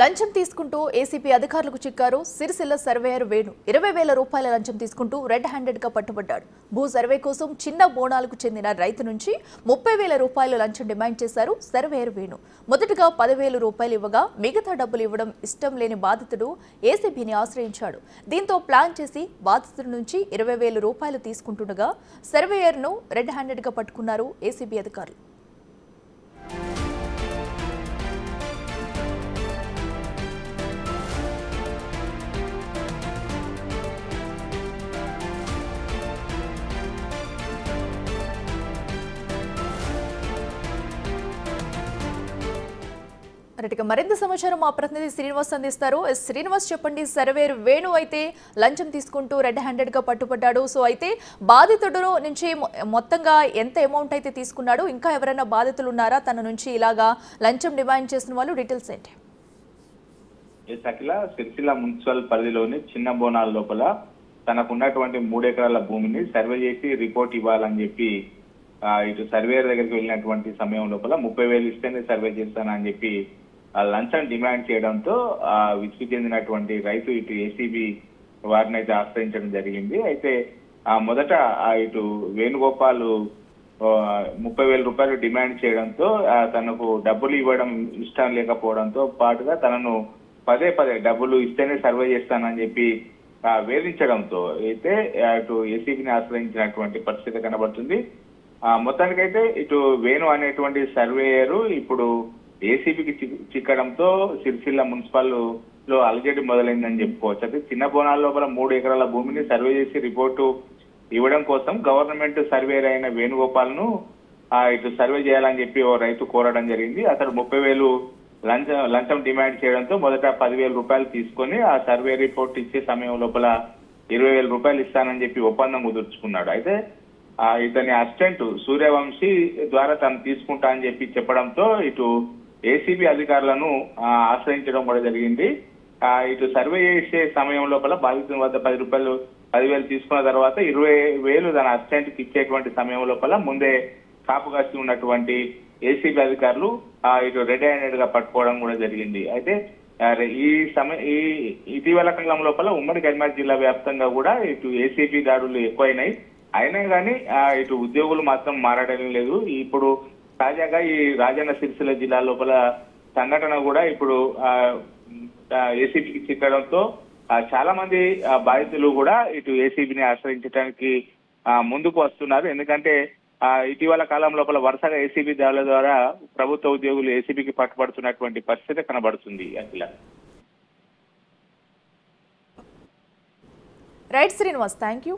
లంచం తీసుకుంటూ ఏసీపీ అధికారులకు చిక్కారు సిరిసిల్ల సర్వేయర్ వేణు 20,000 రూపాయల లంచం తీసుకుంటూ రెడ్ హ్యాండెడ్ గా పట్టుబడ్డాడు. భూ సర్వే కోసం చిన్న బోనాలకు చెందిన రైతు నుంచి 30,000 రూపాయల లంచం డిమాండ్ చేశారు సర్వేయర్ వేణు. మొదటగా 10,000 రూపాయలు ఇవ్వగా మిగతా డబ్బులు ఇవ్వడం ఇష్టం లేని బాధితుడు ఏసీబీని ఆశ్రయించాడు. దీంతో ప్లాన్ చేసి బాధితుడి నుంచి 20,000 రూపాయలు తీసుకుంటుండగా సర్వేయర్ ను రెడ్ హ్యాండెడ్ గా పట్టుకున్నారు ఏసీబీ అధికారులు. మరింత సమాచారం మా ప్రతినిధి శ్రీనివాస్ అందిస్తారు. శ్రీనివాస్ చెప్పండి, సర్వేర్ వేణు అయితే లంచం తీసుకుంటూ రెడ్ హ్యాండెడ్ గా పట్టుబడ్డాడు. సో అయితే బాధితుడు నుంచి మొత్తంగా ఎంత అమౌంట్ అయితే తీసుకున్నాడు, ఇంకా ఎవరైనా బాధితులు ఉన్నారా తన నుంచి ఇలాగా లంచం డిమాండ్ చేసిన వాళ్ళు? డీటెయిల్స్ ఏంటి? సిరిసిల్ల మున్సిపల్ పరిధిలోని చిన్న బోనాల లోపల తనకున్నటువంటి 3 ఎకరాల భూమిని సర్వే చేసి రిపోర్ట్ ఇవ్వాలని చెప్పి ఇటు సర్వేయర్ దగ్గరికి వెళ్ళినటువంటి సమయం లోపల 30,000 ఇస్తేనే సర్వే చేస్తానని చెప్పి లంచం డిమాండ్ చేయడంతో విసుగు చెందినటువంటి రైతు ఇటు ఏసీబీ వారిని అయితే ఆశ్రయించడం జరిగింది. అయితే మొదట ఇటు వేణుగోపాల్ 30,000 రూపాయలు డిమాండ్ చేయడంతో తనకు డబ్బులు ఇవ్వడం ఇష్టం లేకపోవడంతో పాటుగా తనను పదే డబ్బులు ఇస్తేనే సర్వే చేస్తానని చెప్పి వేధించడంతో అయితే అటు ఏసీబీని ఆశ్రయించినటువంటి పరిస్థితి కనబడుతుంది. మొత్తానికైతే ఇటు వేణు అనేటువంటి సర్వేయరు ఇప్పుడు ఏసీబీకి చిక్కడంతో సిరిసిల్ల మున్సిపల్ లో అలజడి మొదలైందని చెప్పుకోవచ్చు. అయితే చిన్న బోనాల లోపల 3 ఎకరాల భూమిని సర్వే చేసి రిపోర్టు ఇవ్వడం కోసం గవర్నమెంట్ సర్వేయర్ అయిన వేణుగోపాల్ ను ఇటు సర్వే చేయాలని చెప్పి ఓ రైతు కోరడం జరిగింది. అతడు 30,000 లంచం డిమాండ్ చేయడంతో మొదట 10,000 రూపాయలు తీసుకొని ఆ సర్వే రిపోర్ట్ ఇచ్చే సమయం లోపల 20,000 రూపాయలు ఇస్తానని చెప్పి ఒప్పందం కుదుర్చుకున్నాడు. అయితే ఇతని అసిస్టెంట్ సూర్యవంశీ ద్వారా తను తీసుకుంటా అని చెప్పి చెప్పడంతో ఇటు ఏసీబీ అధికారులను ఆశ్రయించడం కూడా జరిగింది. ఇటు సర్వే చేసే సమయం లోపల బాధితుల వద్ద 10,000 తీసుకున్న తర్వాత 20,000 తన అసిస్టెంట్ కి ఇచ్చేటువంటి సమయం లోపల ముందే కాపు కాసి ఉన్నటువంటి ఏసీబీ అధికారులు ఇటు రెడ్ హ్యాండెడ్ గా పట్టుకోవడం కూడా జరిగింది. అయితే ఈ ఇటీవల కాలం లోపల ఉమ్మడి కరీంనగర్ జిల్లా వ్యాప్తంగా కూడా ఇటు ఏసీబీ దాడులు ఎక్కువైనాయి. అయినా కానీ ఇటు ఉద్యోగులు మాత్రం మారడం లేదు. ఇప్పుడు తాజాగా ఈ రాజన్న సిరిసిల్ల జిల్లా లోపల సంఘటన కూడా ఇప్పుడు ఏసీబీకి చిక్కడంతో చాలా మంది బాధితులు కూడా ఇటు ఏసీబీని ఆశ్రయించడానికి ముందుకు వస్తున్నారు. ఎందుకంటే ఇటీవల కాలం లోపల వరుసగా ఏసీబీ దాడుల ద్వారా ప్రభుత్వ ఉద్యోగులు ఏసీబీకి పట్టుబడుతున్నటువంటి పరిస్థితి కనబడుతుంది. Akhila. Right Srinivas, thank you.